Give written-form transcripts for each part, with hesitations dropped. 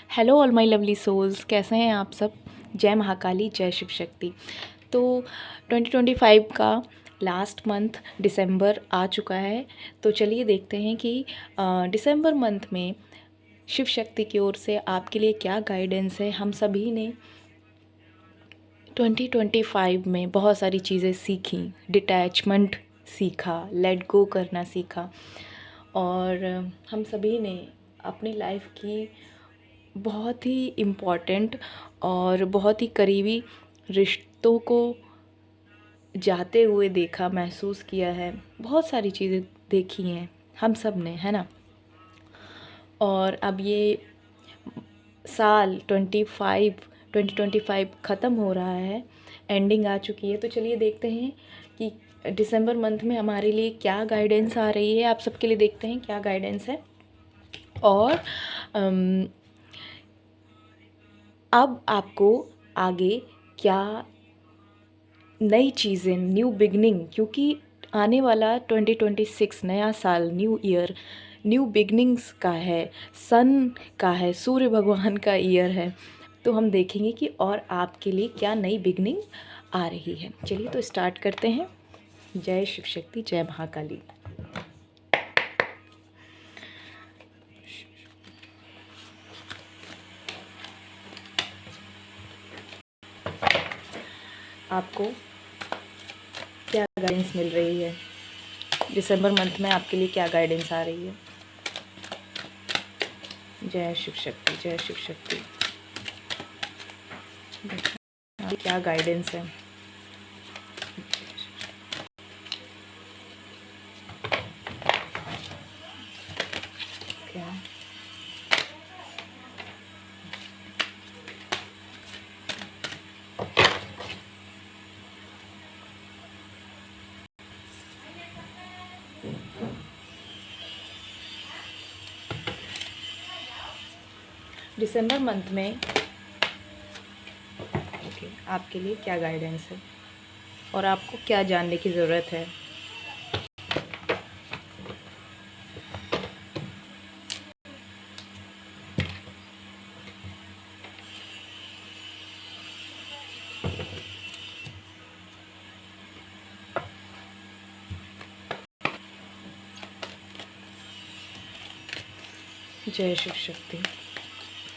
Hello all my lovely souls, कैसे हैं आप सब। जय महाकाली, जय शिव शक्ति। तो 2025 का लास्ट मंथ दिसंबर आ चुका है। तो चलिए देखते हैं कि दिसंबर मंथ में शिव शक्ति की ओर से आपके लिए क्या गाइडेंस है। हम सभी ने 2025 में बहुत सारी चीज़ें सीखी, डिटैचमेंट सीखा, लेट गो करना सीखा, और हम सभी ने अपनी लाइफ की बहुत ही इम्पॉर्टेंट और बहुत ही करीबी रिश्तों को जाते हुए देखा, महसूस किया है। बहुत सारी चीज़ें देखी हैं हम सब ने, है ना। और अब ये साल 2025 ख़त्म हो रहा है, एंडिंग आ चुकी है। तो चलिए देखते हैं कि दिसंबर मंथ में हमारे लिए क्या गाइडेंस आ रही है। आप सबके लिए देखते हैं क्या गाइडेंस है। और अब आपको आगे क्या नई चीज़ें, न्यू बिगनिंग, क्योंकि आने वाला 2026 नया साल, न्यू ईयर, न्यू बिगनिंग्स का है, सन का है, सूर्य भगवान का ईयर है। तो हम देखेंगे कि और आपके लिए क्या नई बिगनिंग आ रही है। चलिए तो स्टार्ट करते हैं। जय शिव शक्ति, जय महाकाली। आपको क्या गाइडेंस मिल रही है दिसंबर मंथ में, आपके लिए क्या गाइडेंस आ रही है। जय शिव शक्ति, जय शिव शक्ति। क्या गाइडेंस है। क्या दिसंबर मंथ में आपके लिए क्या गाइडेंस है और आपको क्या जानने की ज़रूरत है। जय शिव शक्ति,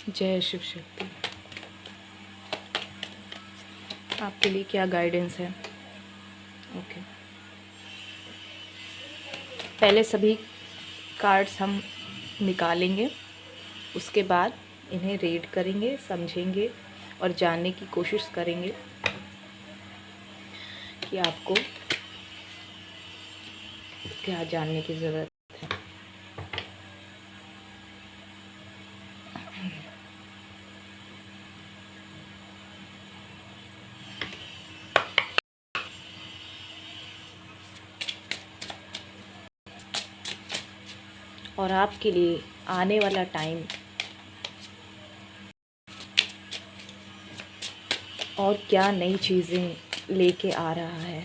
जय शिव शक्ति। आपके लिए क्या गाइडेंस है। ओके, पहले सभी कार्ड्स हम निकालेंगे, उसके बाद इन्हें रीड करेंगे, समझेंगे और जानने की कोशिश करेंगे कि आपको क्या जानने की ज़रूरत है। और आपके लिए आने वाला टाइम और क्या नई चीज़ें लेके आ रहा है।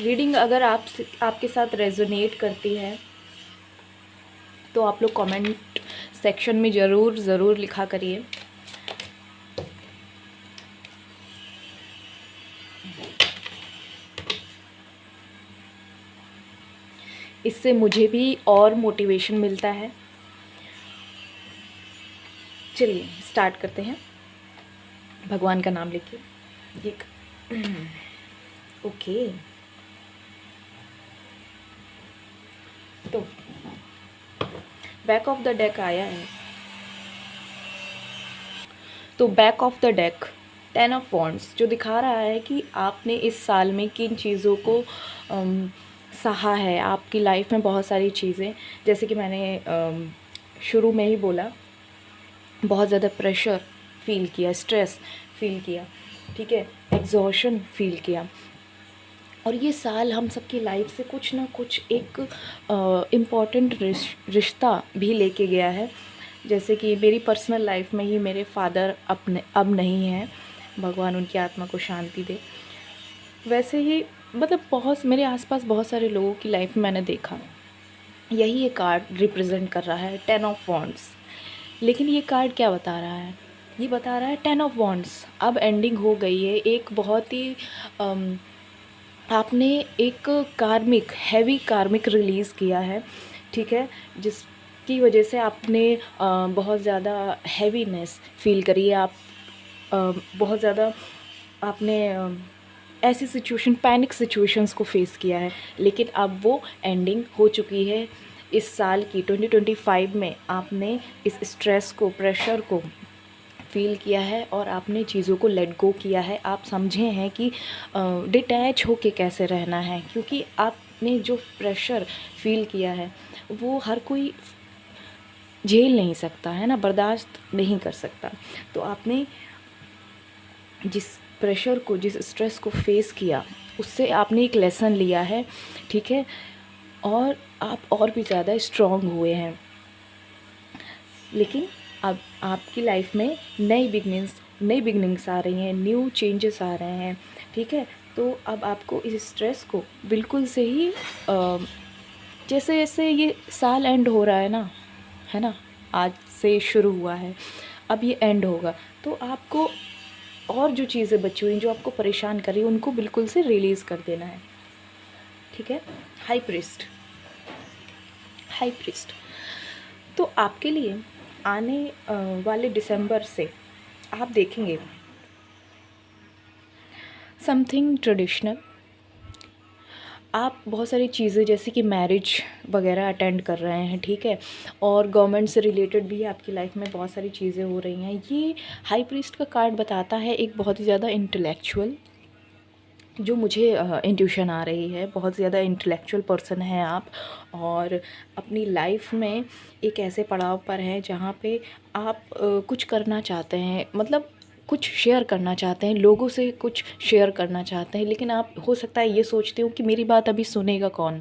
रीडिंग अगर आपके साथ रेजोनेट करती है तो आप लोग कमेंट सेक्शन में ज़रूर लिखा करिए। इससे मुझे भी और मोटिवेशन मिलता है। चलिए स्टार्ट करते हैं, भगवान का नाम लेके। ओके, तो बैक ऑफ द डेक आया है। तो back of the deck 10 of wands, जो दिखा रहा है कि आपने इस साल में किन चीज़ों को सहा है। आपकी लाइफ में बहुत सारी चीज़ें, जैसे कि मैंने शुरू में ही बोला, बहुत ज़्यादा प्रेशर फील किया, स्ट्रेस फील किया, ठीक है, एग्जॉशन फील किया। और ये साल हम सबकी लाइफ से कुछ ना कुछ एक इम्पॉर्टेंट रिश्ता भी लेके गया है। जैसे कि मेरी पर्सनल लाइफ में ही मेरे फादर अब नहीं हैं, भगवान उनकी आत्मा को शांति दे। वैसे ही मतलब बहुत मेरे आसपास बहुत सारे लोगों की लाइफ में मैंने देखा, यही ये कार्ड रिप्रेजेंट कर रहा है 10 ऑफ वॉन्ड्स। लेकिन ये कार्ड क्या बता रहा है? ये बता रहा है 10 ऑफ वॉन्ड्स अब एंडिंग हो गई है। एक बहुत ही अम, आपने एक कार्मिक हैवी कार्मिक रिलीज़ किया है, ठीक है, जिसकी वजह से आपने बहुत ज़्यादा हैवीनेस फील करी है। आप बहुत ज़्यादा आपने ऐसी सिचुएशन पैनिक सिचुएशंस को फेस किया है, लेकिन अब वो एंडिंग हो चुकी है। इस साल की 2025 में आपने इस स्ट्रेस को, प्रेशर को फ़ील किया है और आपने चीज़ों को लेट गो किया है। आप समझे हैं कि डिटैच होके कैसे रहना है, क्योंकि आपने जो प्रेशर फ़ील किया है वो हर कोई झेल नहीं सकता है ना, बर्दाश्त नहीं कर सकता। तो आपने जिस प्रेशर को, जिस स्ट्रेस को फेस किया, उससे आपने एक लेसन लिया है, ठीक है, और आप और भी ज़्यादा स्ट्रॉन्ग हुए हैं। लेकिन अब आपकी लाइफ में नई बिगनिंग्स आ रही हैं, न्यू चेंजेस आ रहे हैं, ठीक है। तो अब आपको इस स्ट्रेस को बिल्कुल से ही जैसे जैसे ये साल एंड हो रहा है ना, आज से शुरू हुआ है, अब ये एंड होगा, तो आपको और जो चीज़ें बची हुई जो आपको परेशान कर रही है उनको बिल्कुल से रिलीज़ कर देना है, ठीक है। हाई प्रीस्ट, हाई प्रीस्ट तो आपके लिए आने वाले दिसंबर से आप देखेंगे समथिंग ट्रेडिशनल। आप बहुत सारी चीज़ें जैसे कि मैरिज वगैरह अटेंड कर रहे हैं, ठीक है, और गवर्नमेंट से रिलेटेड भी आपकी लाइफ में बहुत सारी चीज़ें हो रही हैं। ये हाई प्रीस्ट का कार्ड बताता है एक बहुत ही ज़्यादा इंटेलेक्चुअल, जो मुझे इंट्यूशन आ रही है, बहुत ज़्यादा इंटेलेक्चुअल पर्सन हैं आप, और अपनी लाइफ में एक ऐसे पड़ाव पर हैं जहाँ पे आप कुछ करना चाहते हैं, मतलब कुछ शेयर करना चाहते हैं, लोगों से कुछ शेयर करना चाहते हैं, लेकिन आप हो सकता है ये सोचते हो कि मेरी बात अभी सुनेगा कौन,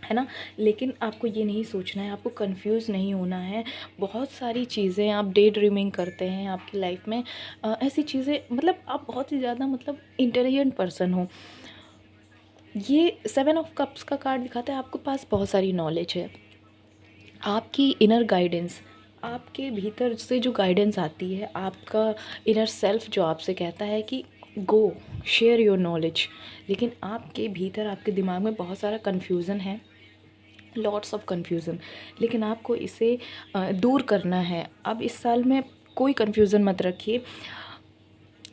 है ना। लेकिन आपको ये नहीं सोचना है, आपको कंफ्यूज नहीं होना है। बहुत सारी चीज़ें आप डे ड्रीमिंग करते हैं आपकी लाइफ में, ऐसी चीज़ें, मतलब आप बहुत ही ज़्यादा मतलब इंटेलिजेंट पर्सन हो। ये 7 ऑफ कप्स का कार्ड दिखाता है आपके पास बहुत सारी नॉलेज है। आपकी इनर गाइडेंस, आपके भीतर से जो गाइडेंस आती है, आपका इनर सेल्फ जो आपसे कहता है कि गो शेयर योर नॉलेज, लेकिन आपके भीतर, आपके दिमाग में बहुत सारा कन्फ्यूज़न है, लॉट्स ऑफ कन्फ्यूज़न, लेकिन आपको इसे दूर करना है। अब इस साल में कोई कन्फ्यूज़न मत रखिए,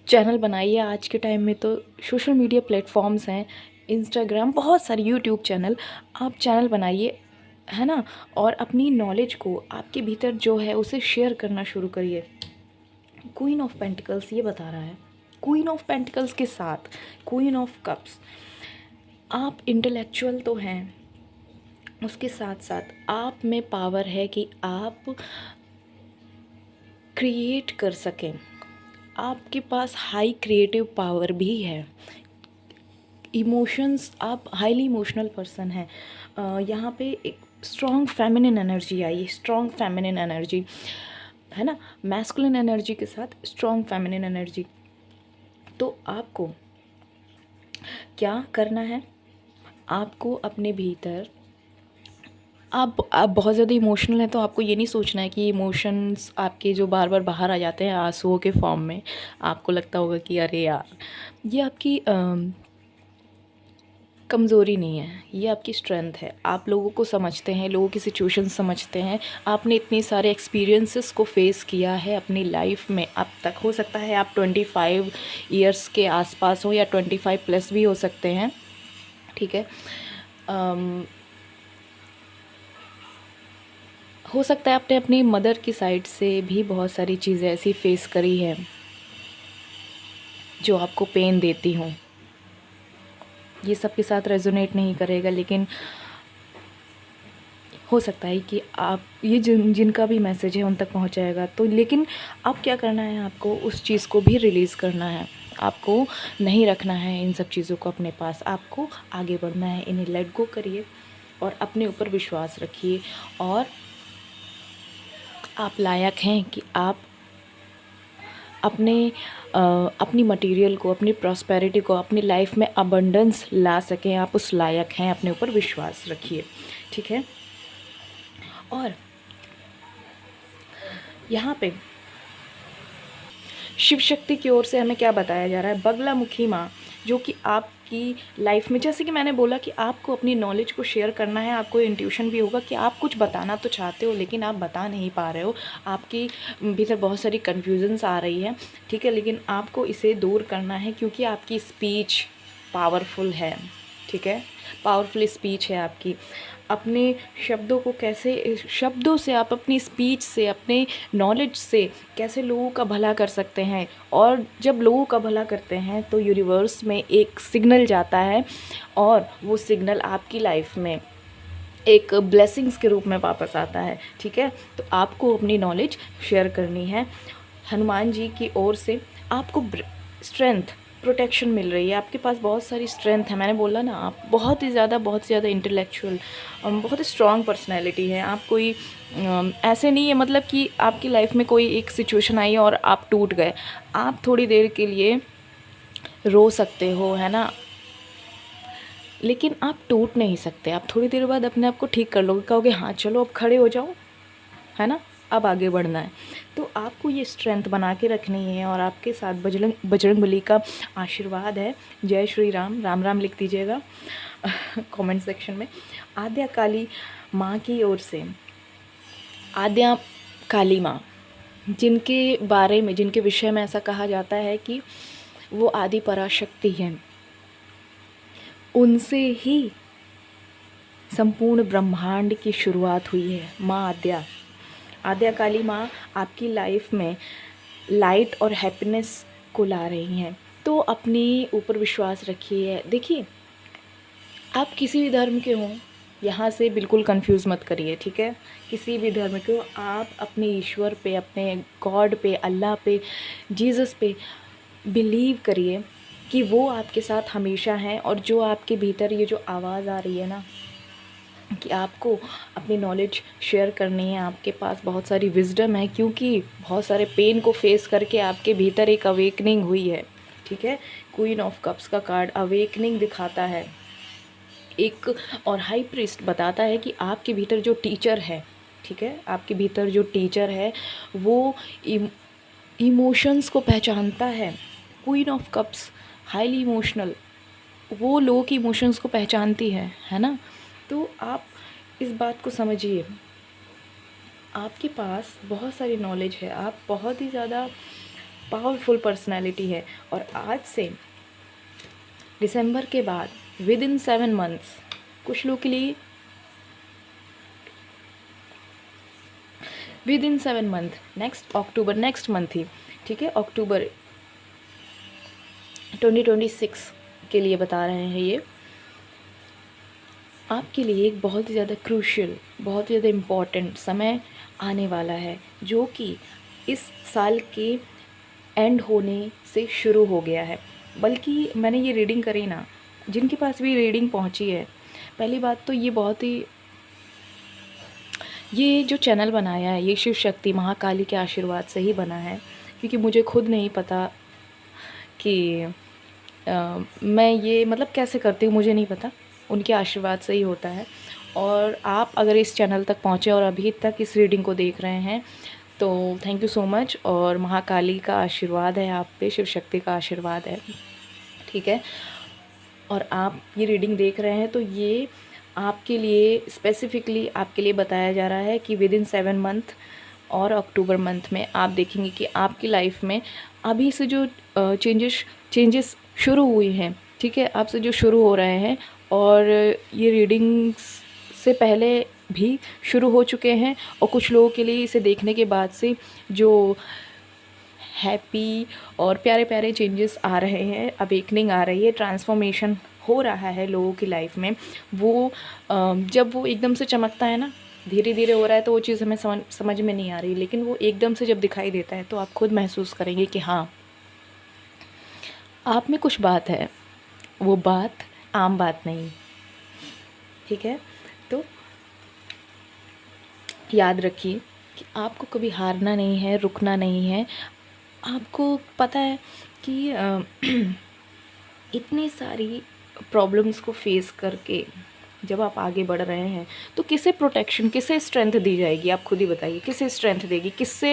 चैनल बनाइए। आज के टाइम में तो सोशल मीडिया प्लेटफॉर्म्स हैं, इंस्टाग्राम, बहुत सारे यूट्यूब चैनल, आप चैनल बनाइए, है ना, और अपनी नॉलेज को आपके भीतर जो है उसे शेयर करना शुरू करिए। क्वीन ऑफ पेंटिकल्स ये बता रहा है, क्वीन ऑफ पेंटिकल्स के साथ क्वीन ऑफ कप्स, आप इंटेलेक्चुअल तो हैं, उसके साथ साथ आप में पावर है कि आप क्रिएट कर सकें, आपके पास हाई क्रिएटिव पावर भी है। इमोशंस, आप हाईली इमोशनल पर्सन हैं। यहाँ पे एक स्ट्रॉन्ग फेमिनिन एनर्जी आई, स्ट्रॉन्ग फेमिनिन एनर्जी, है ना, मैस्कुलिन एनर्जी के साथ स्ट्रॉन्ग फेमिनिन एनर्जी। तो आपको क्या करना है, आपको अपने भीतर, आप बहुत ज़्यादा इमोशनल हैं, तो आपको ये नहीं सोचना है कि इमोशंस आपके जो बार बार बाहर आ जाते हैं आंसुओं के फॉर्म में, आपको लगता होगा कि अरे यार, ये आपकी कमज़ोरी नहीं है, ये आपकी स्ट्रेंथ है। आप लोगों को समझते हैं, लोगों की सिचुएशन समझते हैं, आपने इतने सारे एक्सपीरियंसेस को फेस किया है अपनी लाइफ में अब तक। हो सकता है आप 25 ईयर्स के आसपास हो या 25 प्लस भी हो सकते हैं, ठीक है। हो सकता है आपने अपनी मदर की साइड से भी बहुत सारी चीज़ें ऐसी फेस करी हैं जो आपको पेन देती हों। ये सबके साथ रेजोनेट नहीं करेगा, लेकिन हो सकता है कि आप ये जिनका भी मैसेज है उन तक पहुंच जाएगा। तो लेकिन अब क्या करना है, आपको उस चीज़ को भी रिलीज़ करना है, आपको नहीं रखना है इन सब चीज़ों को अपने पास, आपको आगे बढ़ना है। इन्हें लेट गो करिए और अपने ऊपर विश्वास रखिए, और आप लायक हैं कि आप अपनी मटेरियल को, अपनी प्रॉस्पेरिटी को, अपनी लाइफ में अबंडेंस ला सकें, आप उस लायक हैं। अपने ऊपर विश्वास रखिए, ठीक है। और यहाँ पे शिव शक्ति की ओर से हमें क्या बताया जा रहा है, बगलामुखी माँ, जो कि आपकी लाइफ में, जैसे कि मैंने बोला कि आपको अपनी नॉलेज को शेयर करना है, आपको इंट्यूशन भी होगा कि आप कुछ बताना तो चाहते हो लेकिन आप बता नहीं पा रहे हो, आपकी भीतर बहुत सारी कन्फ्यूजन्स आ रही है, ठीक है। लेकिन आपको इसे दूर करना है क्योंकि आपकी स्पीच पावरफुल है, ठीक है, पावरफुल स्पीच है आपकी। अपने शब्दों को कैसे, शब्दों से आप अपनी स्पीच से, अपने नॉलेज से कैसे लोगों का भला कर सकते हैं। और जब लोगों का भला करते हैं तो यूनिवर्स में एक सिग्नल जाता है और वो सिग्नल आपकी लाइफ में एक ब्लेसिंग्स के रूप में वापस आता है, ठीक है। तो आपको अपनी नॉलेज शेयर करनी है। हनुमान जी की ओर से आपको स्ट्रेंथ, प्रोटेक्शन मिल रही है, आपके पास बहुत सारी स्ट्रेंथ है। मैंने बोला ना, आप बहुत ही ज़्यादा इंटेलेक्चुअल, बहुत ही स्ट्रॉन्ग पर्सनैलिटी है। आप कोई ऐसे नहीं है मतलब कि आपकी लाइफ में कोई एक सिचुएशन आई और आप टूट गए, आप थोड़ी देर के लिए रो सकते हो, है ना, लेकिन आप टूट नहीं सकते। आप थोड़ी देर बाद अपने आप को ठीक कर लोगे, कहोगे हाँ चलो अब खड़े हो जाओ, है ना, अब आगे बढ़ना है। तो आपको ये स्ट्रेंथ बना के रखनी है और आपके साथ बजरंगबली का आशीर्वाद है। जय श्री राम, राम राम लिख दीजिएगा कमेंट सेक्शन में। आद्या काली माँ की ओर से, आद्या काली माँ, जिनके बारे में, जिनके विषय में ऐसा कहा जाता है कि वो आदि पराशक्ति हैं, उनसे ही संपूर्ण ब्रह्मांड की शुरुआत हुई है। माँ आद्या, आद्या काली माँ आपकी लाइफ में लाइट और हैप्पीनेस को ला रही हैं। तो अपने ऊपर विश्वास रखिए। देखिए, आप किसी भी धर्म के हों, यहाँ से बिल्कुल कंफ्यूज मत करिए, ठीक है। किसी भी धर्म के हो, आप अपने ईश्वर पे, अपने गॉड पे, अल्लाह पे, जीसस पे बिलीव करिए कि वो आपके साथ हमेशा हैं। और जो आपके भीतर ये जो आवाज़ आ रही है ना कि आपको अपनी नॉलेज शेयर करनी है, आपके पास बहुत सारी विजडम है, क्योंकि बहुत सारे पेन को फेस करके आपके भीतर एक अवेकनिंग हुई है, ठीक है। क्वीन ऑफ कप्स का कार्ड अवेकनिंग दिखाता है एक, और हाई प्रीस्ट बताता है कि आपके भीतर जो टीचर है, ठीक है, आपके भीतर जो टीचर है वो इमोशंस को पहचानता है। Queen of cups highly emotional, वो लोगों की इमोशंस को पहचानती है ना। तो आप इस बात को समझिए, आपके पास बहुत सारी नॉलेज है, आप बहुत ही ज़्यादा पावरफुल पर्सनालिटी है। और आज से दिसंबर के बाद विद इन 7 मंथ्स, कुछ लोगों के लिए with in 7 month, next October, next month ही, ठीक है, अक्टूबर 2026 के लिए बता रहे हैं ये, आपके लिए एक बहुत ही ज़्यादा क्रूशियल, बहुत ही ज़्यादा इम्पॉर्टेंट समय आने वाला है, जो कि इस साल के एंड होने से शुरू हो गया है। बल्कि मैंने ये रीडिंग करी ना, जिनके पास भी रीडिंग पहुंची है, पहली बात तो ये बहुत ही, ये जो चैनल बनाया है ये शिव शक्ति महाकाली के आशीर्वाद से ही बना है, क्योंकि मुझे खुद नहीं पता कि मैं ये मतलब कैसे करती हूँ, मुझे नहीं पता, उनके आशीर्वाद से ही होता है। और आप अगर इस चैनल तक पहुँचे और अभी तक इस रीडिंग को देख रहे हैं तो थैंक यू सो मच। और महाकाली का आशीर्वाद है आप पे, शिव शक्ति का आशीर्वाद है, ठीक है। और आप ये रीडिंग देख रहे हैं तो ये आपके लिए स्पेसिफिकली आपके लिए बताया जा रहा है कि विद इन 7 मंथ और अक्टूबर मंथ में आप देखेंगे कि आपकी लाइफ में अभी से जो चेंजेस शुरू हुई हैं, ठीक है, आपसे जो शुरू हो रहे हैं, और ये रीडिंग्स से पहले भी शुरू हो चुके हैं। और कुछ लोगों के लिए इसे देखने के बाद से जो हैप्पी और प्यारे प्यारे चेंजेस आ रहे हैं, अवेकनिंग आ रही है, ट्रांसफॉर्मेशन हो रहा है लोगों की लाइफ में, वो जब वो एकदम से चमकता है ना, धीरे धीरे हो रहा है, तो वो चीज़ हमें समझ में नहीं आ रही, लेकिन वो एकदम से जब दिखाई देता है तो आप खुद महसूस करेंगे कि हाँ, आप में कुछ बात है, वो बात आम बात नहीं, ठीक है। तो याद रखिए कि आपको कभी हारना नहीं है, रुकना नहीं है, आपको पता है कि इतनी सारी प्रॉब्लम्स को फेस करके जब आप आगे बढ़ रहे हैं तो किसे प्रोटेक्शन, किसे स्ट्रेंथ दी जाएगी? आप खुद ही बताइए, किसे स्ट्रेंथ देगी, किससे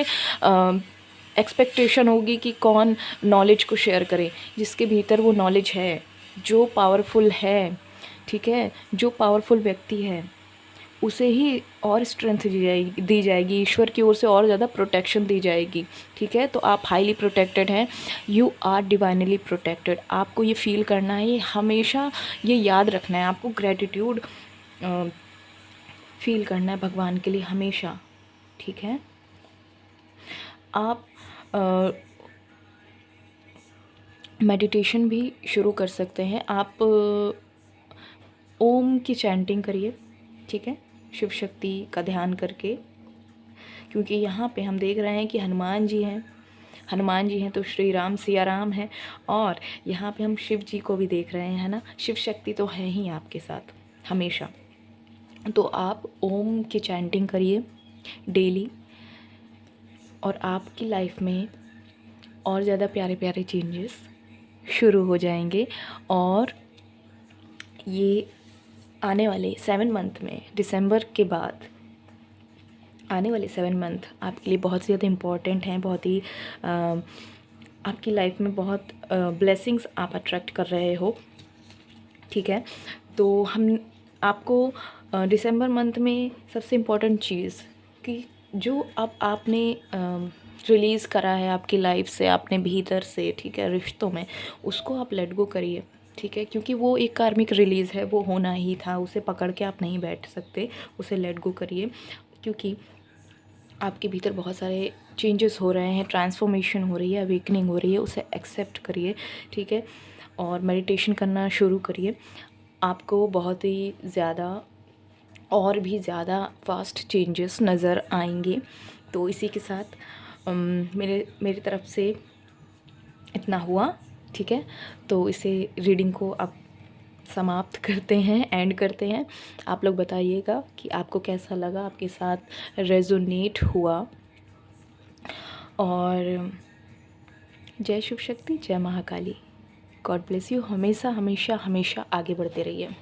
एक्सपेक्टेशन होगी कि कौन नॉलेज को शेयर करे? जिसके भीतर वो नॉलेज है, जो पावरफुल है, ठीक है, जो पावरफुल व्यक्ति है, उसे ही और स्ट्रेंथ दी जाएगी ईश्वर की ओर से, और ज़्यादा प्रोटेक्शन दी जाएगी, ठीक है। तो आप हाईली प्रोटेक्टेड हैं, यू आर डिवाइनली प्रोटेक्टेड। आपको ये फील करना है, ये हमेशा ये याद रखना है, आपको ग्रेटिट्यूड फील करना है भगवान के लिए हमेशा, ठीक है। आप मेडिटेशन भी शुरू कर सकते हैं। आप ओम की चैंटिंग करिए, ठीक है, शिव शक्ति का ध्यान करके, क्योंकि यहाँ पे हम देख रहे हैं कि हनुमान जी हैं, हनुमान जी हैं तो श्री राम सिया राम हैं, और यहाँ पे हम शिव जी को भी देख रहे हैं, है ना। शिव शक्ति तो है ही आपके साथ हमेशा। तो आप ओम की चैंटिंग करिए डेली, और आपकी लाइफ में और ज़्यादा प्यारे प्यारे चेंजेस शुरू हो जाएंगे। और ये आने वाले 7 मंथ में, दिसंबर के बाद आने वाले 7 मंथ आपके लिए बहुत ज़्यादा इम्पॉर्टेंट हैं, बहुत ही आपकी लाइफ में बहुत ब्लेसिंग्स आप अट्रैक्ट कर रहे हो, ठीक है। तो हम आपको दिसंबर मंथ में सबसे इम्पॉर्टेंट चीज़ कि जो अब आपने रिलीज़ करा है आपकी लाइफ से, आपने भीतर से, ठीक है, रिश्तों में, उसको आप लेट गो करिए, ठीक है, क्योंकि वो एक कार्मिक रिलीज़ है, वो होना ही था, उसे पकड़ के आप नहीं बैठ सकते, उसे लेट गो करिए, क्योंकि आपके भीतर बहुत सारे चेंजेस हो रहे हैं, ट्रांसफॉर्मेशन हो रही है, अवेकनिंग हो रही है, उसे एक्सेप्ट करिए, ठीक है। और मेडिटेशन करना शुरू करिए, आपको बहुत ही ज़्यादा और भी ज़्यादा फास्ट चेंजेस नज़र आएंगे। तो इसी के साथ मेरी तरफ से इतना हुआ, ठीक है। तो इसे रीडिंग को आप समाप्त करते हैं, एंड करते हैं। आप लोग बताइएगा कि आपको कैसा लगा, आपके साथ रेजोनेट हुआ। और जय शिव शक्ति, जय महाकाली, गॉड ब्लेस यू। हमेशा हमेशा हमेशा आगे बढ़ते रहिए।